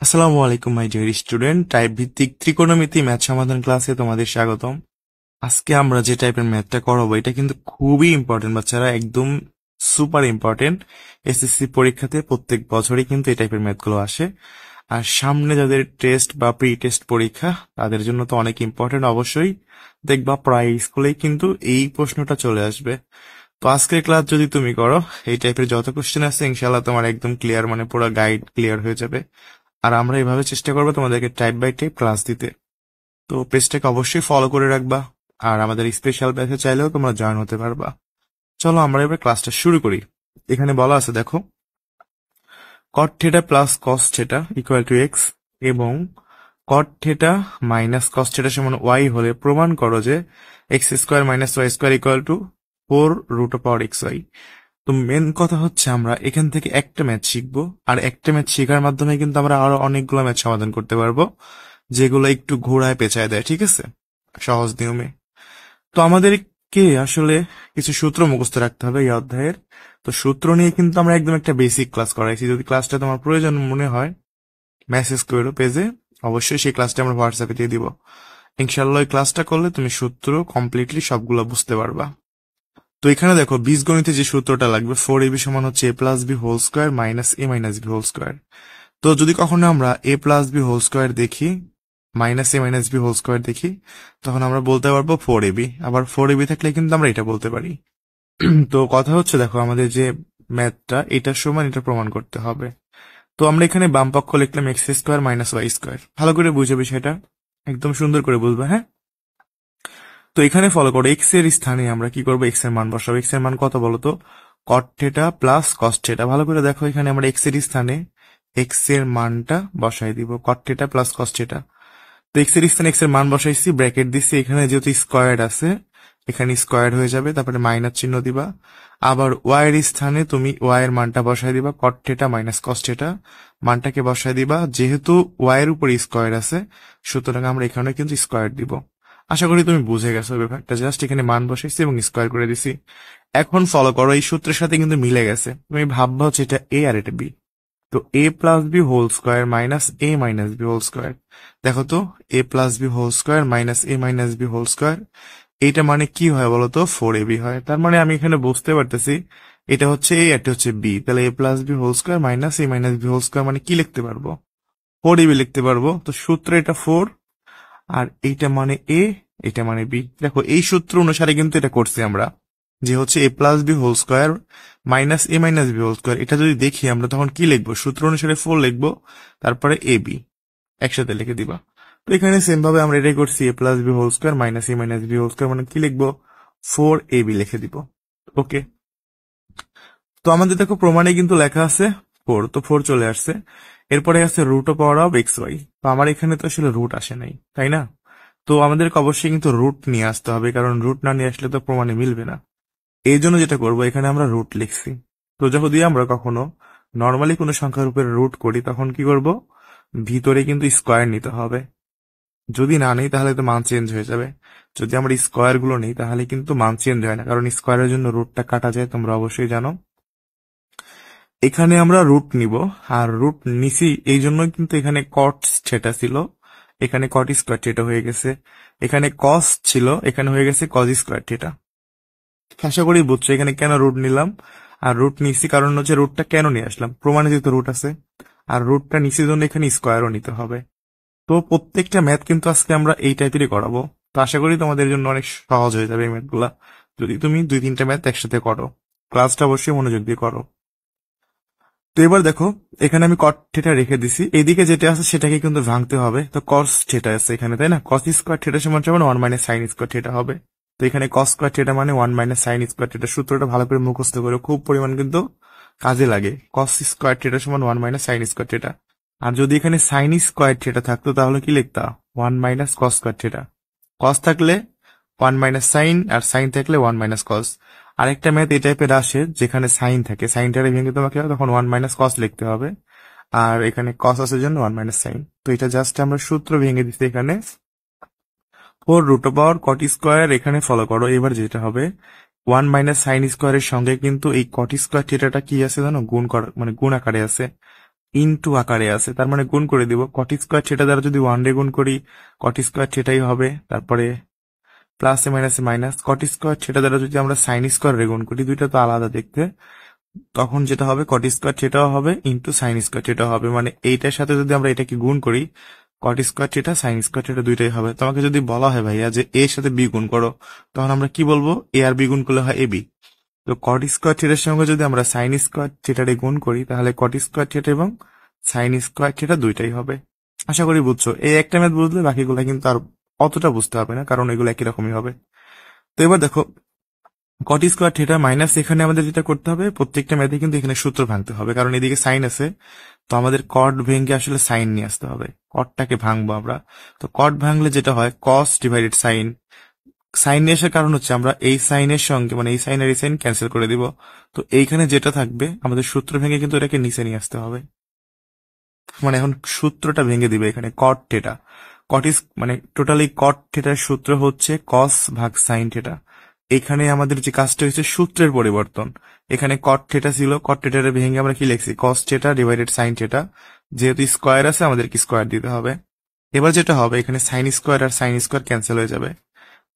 আসসালামু আলাইকুম my dear student. Type ভিত্তিক ত্রিকোণমিতি ম্যাথ সমাধান ক্লাসে তোমাদের স্বাগতম। আজকে আমরা যে টাইপের ম্যাথটা করাবো এটা কিন্তু খুবই ইম্পর্টেন্ট বাচ্চারা, একদম সুপার ইম্পর্টেন্ট। এসএসসি পরীক্ষাতে প্রত্যেক বছরই কিন্তু এই টাইপের ম্যাথগুলো আসে। আর সামনে যাদের টেস্ট বা প্রি টেস্ট পরীক্ষা তাদের জন্য তো অনেক ইম্পর্টেন্ট। অবশ্যই দেখবা প্রায় স্কুলেই কিন্তু এই প্রশ্নটা চলে আসবে। তো আজকের ক্লাস যদি তুমি করো, এই টাইপের যত কোশ্চেন আছে ইনশাল্লাহ তোমার একদম ক্লিয়ার, মানে পুরো গাইড ক্লিয়ার হয়ে যাবে। আর আমরা এইভাবে চেষ্টা করবো তোমাদেরকে টাইপ বাই টাইপ ক্লাস দিতে। তো পেজটাকে অবশ্যই ফলো করে রাখবা, আর আমাদের স্পেশাল ব্যাচে চাইলেও তোমরা জয়েন হতে পারবা। চলো আমরা এবার ক্লাসটা শুরু করি। এখানে বলা আছে দেখো, cot theta plus cos theta equal to x এবং cot theta minus cos theta সমান ওয়াই হলে প্রমাণ করো যে x square minus y square equal to 4√x y। তো মেন কথা হচ্ছে আমরা এখান থেকে একটা ম্যাথ শিখবো, আর একটা ম্যাথ শেখার মাধ্যমে কিন্তু আমরা আরো অনেকগুলো ম্যাথ সমাধান করতে পারবো, যেগুলো একটু ঘোড়ায় পেঁচায় দেয়, ঠিক আছে, সহজ নিয়মে। তো আমাদেরকে আসলে কিছু সূত্র মুখস্থ রাখতে হবে এই অধ্যায়ের। তো সূত্র নিয়ে কিন্তু আমরা একদম একটা বেসিক ক্লাস করাইছি। যদি ক্লাসটা তোমার প্রয়োজন মনে হয় মেসেজ করো পেজে, অবশ্যই সেই ক্লাসটা আমরা হোয়াটসঅ্যাপে দিয়ে দিব। ইনশাল্লাহ ওই ক্লাসটা করলে তুমি সূত্র কমপ্লিটলি সবগুলো বুঝতে পারবা। তো এখানে দেখো বীজগণিতে যে সূত্রটা লাগবে, 4ab সমান হচ্ছে a plus B whole square minus a minus B whole square. তো যদি কখনো আমরা a plus B whole square দেখি, minus a minus B whole square দেখি, তখন আমরা বলতে পারবো 4ab। আবার 4ab থাকলে কিন্তু আমরা এটা বলতে পারি। তো কথা হচ্ছে দেখো, আমাদের যে ম্যাথটা এটার সমান এটা প্রমাণ করতে হবে। তো আমরা এখানে বাম পক্ষ লিখলাম x square minus y square. ভালো করে বুঝে বিষয়টা, একদম সুন্দর করে বুঝবা, হ্যাঁ। তো এখানে ফলো করো, এক্স এর স্থানে আমরা কি করবো, এক্স এর মান বসাবো। এক্স এর মান কত বলতো, কট থিটা প্লাস কস থিটা। ভালো করে দেখো, এখানে আমরা এক্স এর স্থানে এক্স এর মানটা বসাই দিব, কট থিটা প্লাস কস থিটা। তো এক্স এর স্থানে এক্স এর মান বসাইছি, ব্র্যাকেট দিচ্ছি। এখানে যেহেতু স্কোয়ার আছে, এখানে স্কোয়ার হয়ে যাবে, তারপরে মাইনাস চিহ্ন দিবা। আবার ওয়াই এর স্থানে তুমি ওয়াই এর মানটা বসাই দিবা, cot theta minus cos theta মানটাকে বসাই দিবা। যেহেতু ওয়াই এর উপরে স্কোয়ার আছে, সুতরাং আমরা এখানে কিন্তু স্কোয়ার দিব। আশা করি তুমি বুঝে গেছো ব্যাপারটা। জাস্ট এখানে মান বসাইছি এবং স্কোয়ার করে দিছি। এখন ফলো করো, এই সূত্রের সাথে কিন্তু মিলে গেছে। তুমি ভাববা হচ্ছে এটা এ আর এটা বি। তো a plus B whole square minus A minus B whole square. দেখো তো, a plus B whole square minus A minus B whole square, এইটা মানে কি হয় বলতো, 4ab হয়। তার মানে আমি এখানে বুঝতে পারতেছি এটা হচ্ছে এ, এটা হচ্ছে বি। তাহলে a plus B whole square minus A minus B whole square মানে কি লিখতে পারবো, 4ab লিখতে পারবো। তো সূত্র এটা 4, আর এইটা মানে এ, এটা মানে বি। দেখো এই সূত্র অনুসারে কিন্তু এটা করছি আমরা, যে হচ্ছে A plus B whole square minus A minus B whole square. এটা যদি দেখি আমরা তখন কি লিখবো, সূত্র অনুসারে 4 লিখবো, তারপরে এ বি একসাথে লিখে দিবা। তো এখানে সেম ভাবে আমরা এটাই করছি, A plus B whole square minus A minus B whole square মানে কি লিখবো, 4ab লিখে দিব। ওকে, তো আমাদের দেখো প্রমাণে কিন্তু লেখা আছে 4, তো 4 চলে আসছে। এরপরে আছে root of power of x y. তো আমার এখানে তো আসলে রুট আসে নাই, তাই না? তো আমাদেরকে অবশ্যই কিন্তু রুট নিয়ে আসতে হবে, কারণ রুট না নিয়ে আসলে তো প্রমাণে মিলবে না। এই জন্য যেটা করবো, এখানে আমরা রুট লিখছি। তো যদি আমরা কখনো নর্মালি কোনো সংখ্যার উপরে রুট করি, তখন কি করব, ভিতরে কিন্তু স্কোয়ার নিতে হবে। যদি না নেই তাহলে তো মান চেঞ্জ হয়ে যাবে। যদি আমরা স্কোয়ার গুলো নেই তাহলে কিন্তু মান চেঞ্জ হয় না, কারণ স্কোয়ারের জন্য রুটটা কাটা যায়, তোমরা অবশ্যই জানো। এখানে আমরা রুট নিব, আর রুট নিছি এই জন্য কিন্তু এখানে কট থিটা ছিল, এখানে কট স্কোয়ার থিটা হয়ে গেছে। এখানে কস ছিল, এখানে হয়ে গেছে কজ স্কোয়ার থিটা। আশা করি বুঝছো এখানে কেন রুট নিলাম। আর রুট নিছি কারণ হচ্ছে, রুটটা কেন নিয়ে আসলাম, প্রমাণে যেহেতু রুট আছে, আর রুটটা নিচে জন্য এখানে স্কোয়ারও নিতে হবে। তো প্রত্যেকটা ম্যাথ কিন্তু আজকে আমরা এই টাইপেরই করাবো। তো আশা করি তোমাদের জন্য অনেক সহজ হয়ে যাবে এই ম্যাথগুলা, যদি তুমি 2-3টা ম্যাথ একসাথে করো। ক্লাসটা অবশ্যই মনোযোগ দিয়ে করো। তো এবার দেখো, এখানে আমি কট থিটা রেখে দিছি, এইদিকে যেটা আছে সেটাকে কিন্তু ভাঙতে হবে। তো কস থিটা আছে এখানে, তাই না? কস স্কোয়ার থিটা সমান সমান 1 মাইনাস সাইন স্কোয়ার থিটা হবে। তো এখানে কস স্কোয়ার থিটা মানে 1 মাইনাস সাইন স্কোয়ার থিটা। সূত্রটা ভালো করে মুখস্থ করে, খুব পরিমাণ কিন্তু কাজে লাগে। কস স্কোয়ার থিটা সমান 1 মাইনাস সাইন স্কোয়ার থিটা। আর যদি এখানে সাইন স্কোয়ার থিটা থাকতো তাহলে কি লিখতা, 1 মাইনাস কস স্কোয়ার থিটা। কস থাকলে 1 মাইনাস সাইন, আর সাইন থাকলে 1 মাইনাস কস। আরেকটা ম্যাথ এই টাইপের আসে যেখানে সাইন থাকে, সাইনটারে ভেঙে তোমাকে তখন 1 মাইনাস কস লিখতে হবে, আর এখানে কস আছে জন্য 1 মাইনাস সাইন। তো এটা জাস্ট আমরা সূত্র ভেঙে দিচ্ছি এখানে, 4√, কট স্কোয়ার এখানে ফলো করো। এবার যেটা হবে, 1 মাইনাস সাইন স্কোয়ারের সঙ্গে কিন্তু এই কট স্কোয়ার থিটাটা কি আছে জানো, গুণ করা, মানে গুণ আকারে আছে। ইনটু আকারে আছে, তার মানে গুণ করে দিব। কট স্কোয়ার থিটা দ্বারা যদি 1 রে গুণ করি কট স্কোয়ার থিটাই হবে, তারপরে plus A minus minus cot square theta দ্বারা যদি আমরা সাইন স্কোয়ার রে গুণ করি, দুইটা তো আলাদা দেখতে, তখন যেটা হবে কট স্কোয়ার থিটাও হবে ইনটু সাইন স্কোয়ার থিটাও হবে। মানে এইটার সাথে যদি আমরা এটাকে গুণ করি কট square theta sine square theta দুইটাই হবে। তোমাকে যদি বলা হয় ভাইয়া যে এর সাথে বি গুণ করো, তখন আমরা কি বলবো? এ আর বি গুণ করলে হয় এ বি। তো কট স্কোয়ার থিটার সঙ্গে যদি আমরা সাইন স্কোয়ার থিটারে গুণ করি, তাহলে কট স্কোয়ার থিটা এবং সাইন স্কোয়ার থিটা দুইটাই হবে। আশা করি বুঝছো। এই একটা ম্যাথ বুঝলে বাকিগুলো কিন্তু আর অতটা বুঝতে হবে না, কারণ এগুলো একই রকমই হবে। তো এবার দেখো কট স্কোয়ার থিটা মাইনাস, এখানে আমাদের যেটা করতে হবে, প্রত্যেকটা ম্যাথে কিন্তু এখানে সূত্র ভাঙতে হবে, কারণ এদিকে সাইন আছে। তো আমাদের কট ভেঙে আসলে সাইন নিয়ে আসতে হবে, কটটাকে ভাঙবো আমরা। তো কট ভাঙলে যেটা হয় কস ডিভাইডেড সাইন। সাইন নিয়ে আসার কারণ হচ্ছে আমরা এই সাইনের সঙ্গে মানে এই সাইন আর এই সাইন ক্যান্সেল করে দিব। তো এইখানে যেটা থাকবে আমাদের সূত্র ভেঙে কিন্তু এটাকে নিচে নিয়ে আসতে হবে। মানে এখন সূত্রটা ভেঙে দিবে এখানে কট থিটা। কট ইস মানে টোটালি কট থিটার সূত্র হচ্ছে কস ভাগ সাইন থিটা। এখানে আমাদের যে কাজটা হয়েছে সূত্রের পরিবর্তন। এখানে কট থিটা ছিল, কট থিটারে ভেঙে আমরা কি লিখছি? Cos theta divided sine theta. যেহেতু স্কোয়ার আছে আমাদেরকে স্কোয়ার দিতে হবে। এবার যেটা হবে এখানে সাইন স্কোয়ার আর সাইন স্কোয়ার ক্যান্সেল হয়ে যাবে।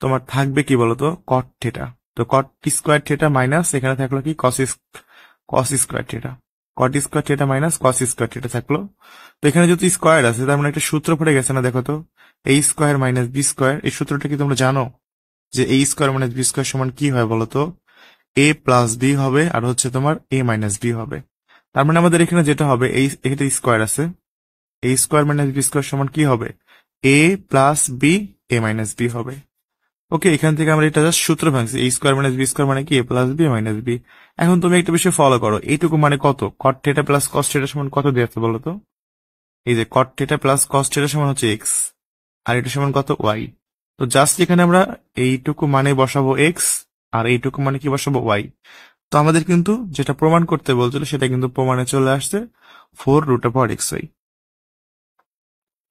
তোমার থাকবে কি বলতো? কট থিটা। তো কট স্কোয়ার থিটা মাইনাস এখানে থাকলো কি কস স্কোয়ার থিটা। কট square theta minus cos square theta থাকলো। তো এখানে যদি স্কোয়ার আছে তার মানে একটা সূত্র পড়ে গেছে না? দেখো তো, এ স্কোয়ার মাইনাস বি স্কোয়ার। এই সূত্রটা কি তোমরা জানো যে এ স্কোয়ার মাইনাস বি স্কোয়ার সমান কি হয় বলতো? এ প্লাস বি হবে আর হচ্ছে তোমার এ মাইনাস বি হবে। তার মানে আমাদের এখানে যেটা হবে, এই এখানে স্কোয়ার আছে, এ স্কোয়ার মাইনাস বি স্কোয়ার সমান কি হবে? এ plus B A minus B হবে। ওকে, এখান থেকে আমরা এটা জাস্ট সূত্র ভাঙছি। এ স্কোয়ার মাইনাস বি স্কোয়ার মানে কি? এ প্লাস বি মাইনাস বি। এখন তুমি একটা বিষয় ফলো করো, এইটুকু মানে কত? কট থিটা প্লাস কস থিটা সমান কত দিয়ে আছে বলো তো? এই যে কট থিটা প্লাস কস থিটা সমান হচ্ছে এক্স, আর এটা সমান কত? ওয়াই। তো জাস্ট এখানে আমরা এইটুকু মানে বসাবো এক্স, আর এইটুকু মানে কি বসাবো? ওয়াই। তো আমাদের কিন্তু যেটা প্রমাণ করতে বলছিল সেটা কিন্তু প্রমাণে চলে আসছে, 4√x/y।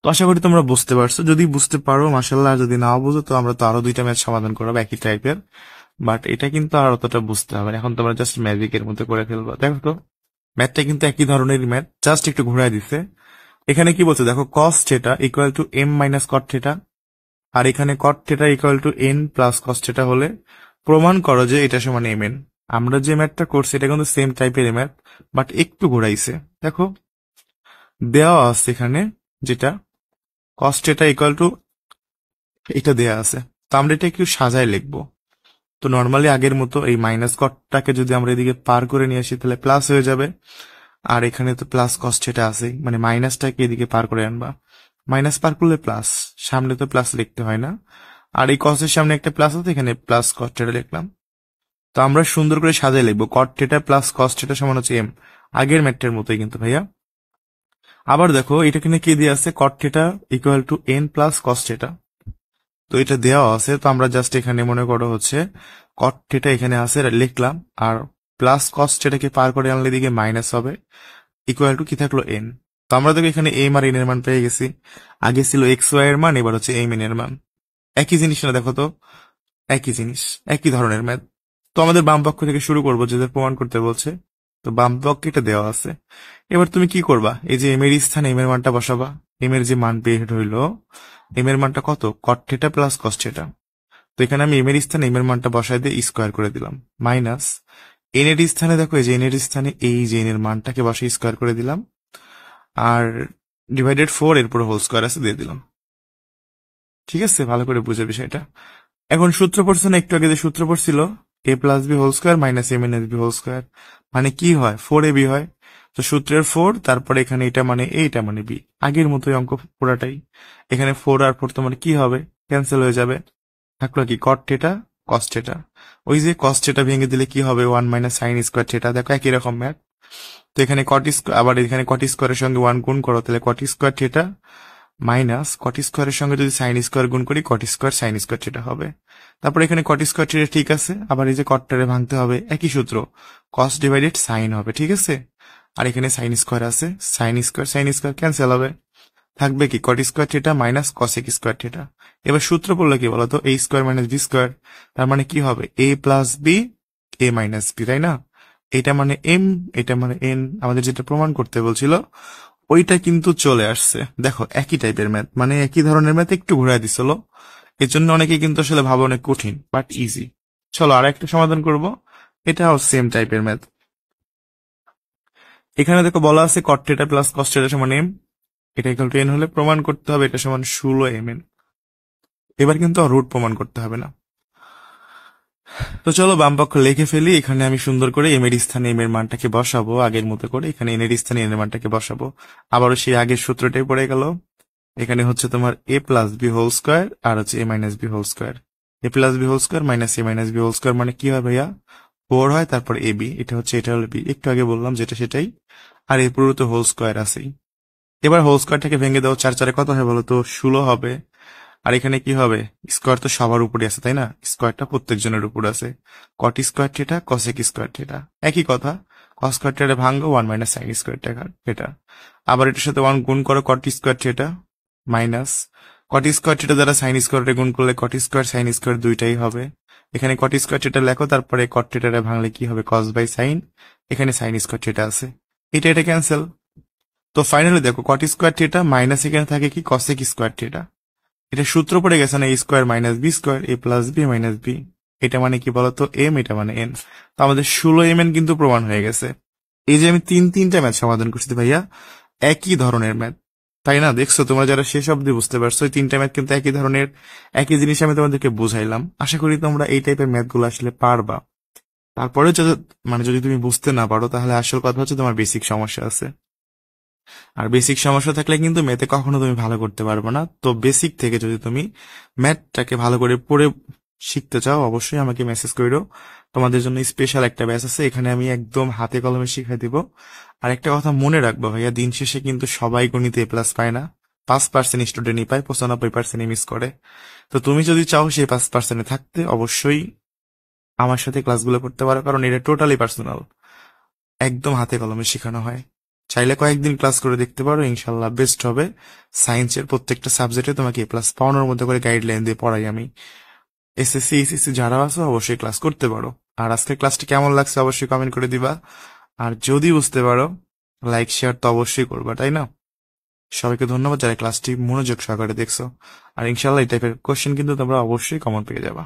তো আশা করি তোমরা বুঝতে পারছো। যদি বুঝতে পারো মাশাল্লাহ, আর যদি নাও বুঝো তো আমরা তো আরো দুইটা ম্যাথ সমাধান করবো একই টাইপের। বাট এটা কিন্তু আর অতটা বুঝতে হবে না, এখন তোমরা জাস্ট ম্যাজিকের মতো করে ফেলবো। দেখো তো ম্যাথটা কিন্তু একই ধরনেরই ম্যাথ, জাস্ট একটু ঘুরাই দিচ্ছে। এখানে কি বলছে দেখো, cos theta equal to M minus cot theta, আর এখানে cot theta equal to N plus cos theta হলে প্রমাণ করো যে এটা সমান এম এন। আমরা যে ম্যাথটা করছি এটা কিন্তু সেম টাইপের ম্যাথ, বাট একটু ঘুরাইছে। দেখো দেওয়া আছে এখানে যেটা কস থিটা ইকুয়াল টু এটা দেয়া আছে, তো আমরা এটা একটু সাজায় লিখবো। তো নর্মালি আগের মতো এই মাইনাস কটটাকে যদি আমরা এদিকে পার করে নিয়ে আসি তাহলে প্লাস হয়ে যাবে, আর এখানে তো প্লাস কস থিটা আছে, মানে মাইনাসটাকে এদিকে পার করে আনবা। মাইনাস পার করলে প্লাস, সামনে তো প্লাস লিখতে হয় না, আর এই কসের সামনে একটা প্লাস আছে, এখানে প্লাস কস থিটা লিখলাম। তো আমরা সুন্দর করে সাজায় লিখবো কট থিটা প্লাস কস থিটা সমান হচ্ছে এম, আগের ম্যাথটার মতোই কিন্তু ভাইয়া। আবার দেখো এটা কিনে কি দিয়ে আছে? কট theta equal to N plus cos theta. তো এটা দেওয়া আছে, তো আমরা জাস্ট এখানে মনে করো হচ্ছে কট থিটা এখানে আছে লিখলাম, আর প্লাস কস থিটাকে পার করে আনলে দিকে মাইনাস হবে, ইকুয়াল টু কি থাকলো? এন। তো আমরা দেখো এখানে এম আর এন এর মান পেয়ে গেছি। আগে ছিল এক্স ওয়াই এর মান, এবার হচ্ছে এম এন এর মান। একই জিনিস না? দেখো তো একই জিনিস, একই ধরনের ম্যাথ। তো আমাদের বাম পক্ষ থেকে শুরু করবো, যেটা প্রমাণ করতে বলছে। তো বাম পক্ষে এটা দেওয়া আছে। এবার তুমি কি করবা? এই যে এম এর স্থানে এম এর মানটা বসাবা। এম এর যে মান বের হইলো, এম এর মানটা কত? কট থিটা প্লাস কস থিটা। তো এখানে আমি এম এর স্থানে এম এর মানটা বসাই দিয়ে স্কোয়ার করে দিলাম, মাইনাস এন এর স্থানে দেখো এই যে এন এর স্থানে এই যে এন এর মানটাকে বসে স্কোয়ার করে দিলাম, আর ডিভাইডেড 4 এর পুরো হোল স্কোয়ার আছে দিয়ে দিলাম। ঠিক আছে, ভালো করে বুঝে বিষয়টা। এখন সূত্র পড়ছে না? একটু আগে যে সূত্র পড়ছিল, A plus B whole square minus M N S B whole square, মানে কি হয়? 4ab হয়। তো সূত্রের 4, তারপরে এখানে এটা মানে এ, এটা মানে বি, আগের মতোই অঙ্ক পুরাটাই। এখানে 4 আর 4 তোমার কি হবে? ক্যান্সেল হয়ে যাবে, থাকলো কি? কট থিটা কস থিটা। ওই যে কস থিটা ভেঙে দিলে কি হবে? 1 মাইনাস সাইন স্কোয়ার থিটা। দেখো একই রকম ম্যাথ। তো এখানে কট স্কোয়ার, আবার এখানে কট স্কোয়ারের সঙ্গে 1 গুণ করো, তাহলে কট স্কোয়ার থিটা মাইনাস কট স্কোয়ারের সঙ্গে যদি সাইন স্কোয়ার গুণ করি cot square sine square theta হবে। তারপর এখানে কট স্কোয়ার থিটা ঠিক আছে, আবার এই যে কটটারে ভাঙতে হবে, একই সূত্র, কস ডিভাইডেড সাইন হবে। ঠিক আছে, আর এখানে সাইন স্কোয়ার আছে, সাইন স্কোয়ার ক্যান্সেল হবে, থাকবে কি? কট square theta minus cosec square theta. এবার সূত্র পড়লে কি বলতো? এ স্কোয়ার মাইনাস বি স্কোয়ার, তার মানে কি হবে? এ plus B A minus B, তাই না? এটা মানে এম, এটা মানে এন, আমাদের যেটা প্রমাণ করতে বলছিল ওইটা কিন্তু চলে আসছে। দেখো একই টাইপের ম্যাথ, মানে একই ধরনের ম্যাথ, একটু ঘুরাই দিছিল। এর জন্য অনেকে কিন্তু আসলে ভাবে অনেক কঠিন, বাট ইজি। চলো আর একটা সমাধান করব, এটাও সেম টাইপের ম্যাথ। এখানে দেখো বলা আছে কট থিটা প্লাস কস থিটা সমান এম, এটা ইকুয়াল টু এন হলে প্রমাণ করতে হবে এটা সমান 16 mn। এবার কিন্তু আর রুট প্রমাণ করতে হবে না। তো চলো বাম পক্ষ লিখে ফেলি, এখানে আমি সুন্দর করে এম এর স্থানে এম এর মানটাকে বসাবো আগের মতো করে, এখানে এন এর স্থানে এন এর মানটাকে বসাবো। আবারও সেই আগের সূত্রটাই পড়ে গেল। এখানে হচ্ছে তোমার A plus B whole square আর হচ্ছে A minus B whole square. A plus B whole square minus A minus B whole square মানে কি হয় ভাইয়া, 4 হয়, তারপর এ বি, এটা হচ্ছে এটা হলো বি, একটু আগে বললাম যেটা সেটাই। আর এর পুরো তো হোল স্কোয়ার আছেই। এবার হোল স্কোয়ারটাকে ভেঙে দাও, 4 4 কত হয় বলো তো, 16 হবে। আর এখানে কি হবে, স্কোয়ার তো সবার উপরে আছে তাই না, স্কোয়ারটা প্রত্যেকজনের উপর আছে। কট square theta cosec square theta একই কথা, কস স্কোয়ার থিটা ভাঙো 1 মাইনাস সাইন স্কোয়ার থিটা। আবার এটার সাথে 1 গুণ করো কট square theta minus cot square theta দ্বারা সাইন স্কোয়ারে গুণ করলে কট স্কোয়ার সাইন স্কোয়ার দুইটাই হবে। এখানে কট স্কোয়ার থিটা লেখো, তারপরে কট থিটারে ভাঙলে কি হবে, কস বাই সাইন, এখানে সাইন স্কোয়ার থিটা আছে, এটা এটা ক্যান্সেল। তো ফাইনালি দেখো কট স্কোয়ার থিটা মাইনাস এখানে থাকে কি কসেক স্কোয়ার থিটা, এটা সূত্র পড়ে গেছে না, এ square minus B square, A plus B minus B. এটা মানে কি বলতো এম, এটা মানে এন। তো আমাদের 16 mn কিন্তু প্রমাণ হয়ে গেছে। এই যে আমি তিনটা ম্যাথ সমাধান করছি ভাইয়া, একই ধরনের ম্যাথ, তাই না? দেখছো তোমরা যারা শেষ অব্দি বুঝতে পারছো, এই তিনটা ম্যাথ কিন্তু একই ধরনের, একই জিনিস আমি তোমাদেরকে বুঝাইলাম। আশা করি তোমরা এই টাইপের ম্যাথ গুলো আসলে পারবা। তারপরে মানে যদি তুমি বুঝতে না পারো, তাহলে আসল কথা হচ্ছে তোমার বেসিক সমস্যা আছে। আর বেসিক সমস্যা থাকলে কিন্তু ম্যাথে কখনো তুমি ভালো করতে পারবে না। তো বেসিক থেকে যদি তুমি ম্যাথটাকে ভালো করে পড়ে শিখতে চাও, অবশ্যই আমাকে মেসেজ করো। তোমাদের জন্য স্পেশাল একটা ব্যাচ আছে, এখানে আমি একদম হাতে কলমে শিখাই দিব। আর একটা কথা মনে রাখবো ভাইয়া, দিন শেষে কিন্তু সবাই গণিতে এ প্লাস পায় না, 5% স্টুডেন্টই পায়, 95% মিস করে। তো তুমি যদি চাও সেই 5%-এ থাকতে, অবশ্যই আমার সাথে ক্লাসগুলো করতে পারো, কারণ এটা টোটালি পার্সোনাল, একদম হাতে কলমে শেখানো হয়। চাইলে কয়েকদিন ক্লাস করে দেখতে পারো, ইনশাল্লাহ বেস্ট হবে। সায়েন্সের প্রত্যেকটা সাবজেক্টে তোমাকে এ প্লাস পাওয়ানোর মধ্যে করে গাইডলাইন দিয়ে পড়াই আমি। এসএসসি এসএসসি যারা আছো অবশ্যই ক্লাস করতে পারো। আর আজকের ক্লাসটি কেমন লাগছে অবশ্যই কমেন্ট করে দিবা। আর যদি বুঝতে পারো, লাইক শেয়ার তো অবশ্যই করবা, তাই না? সবাইকে ধন্যবাদ যারা ক্লাসটি মনোযোগ সহকারে দেখছো। আর ইনশাল্লাহ এই টাইপের কোশ্চেন কিন্তু তোমরা অবশ্যই কমন পেয়ে যাবা।